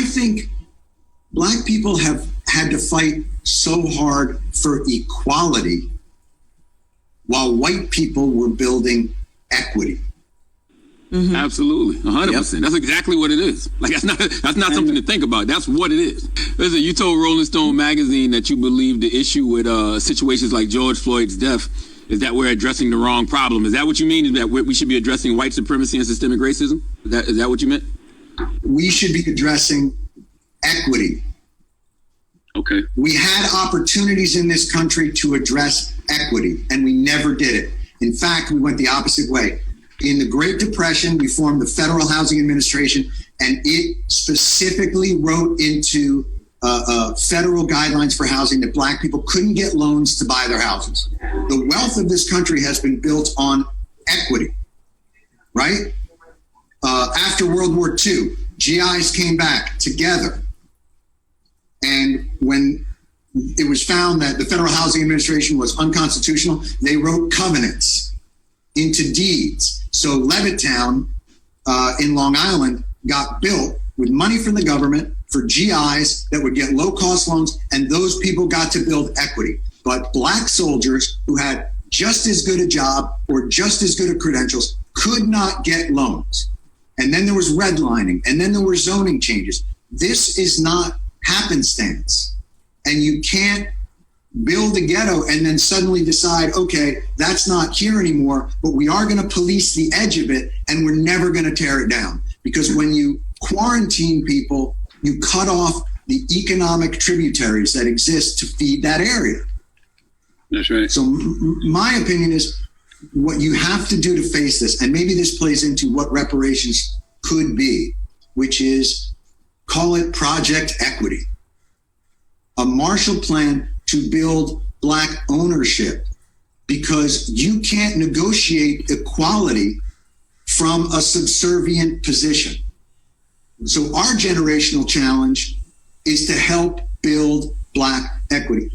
I think Black people have had to fight so hard for equality while white people were building equity. Mm-hmm. Absolutely, 100%. Yep. That's exactly what it is. Like that's not something to think about. That's what it is. Listen, you told Rolling Stone magazine that you believe the issue with situations like George Floyd's death is that we're addressing the wrong problem. Is that what you mean? Is that we should be addressing white supremacy and systemic racism? Is that what you meant? We should be addressing equity. Okay. We had opportunities in this country to address equity, and we never did it. In fact, we went the opposite way. In the Great Depression, we formed the Federal Housing Administration, and it specifically wrote into federal guidelines for housing that Black people couldn't get loans to buy their houses. The wealth of this country has been built on equity, right? After World War II, GIs came back together. And when it was found that the Federal Housing Administration was unconstitutional, they wrote covenants into deeds. So Levittown in Long Island got built with money from the government for GIs that would get low-cost loans, and those people got to build equity. But Black soldiers who had just as good a job or just as good a credentials could not get loans. And then there was redlining, and then there were zoning changes. This is not happenstance. And you can't build a ghetto and then suddenly decide, okay, that's not here anymore, but we are going to police the edge of it, and we're never going to tear it down. Because when you quarantine people, you cut off the economic tributaries that exist to feed that area. That's right. So my opinion is what you have to do to face this, and maybe this plays into what reparations could be, which is call it Project Equity, a Marshall Plan to build Black ownership, because you can't negotiate equality from a subservient position. So our generational challenge is to help build Black equity.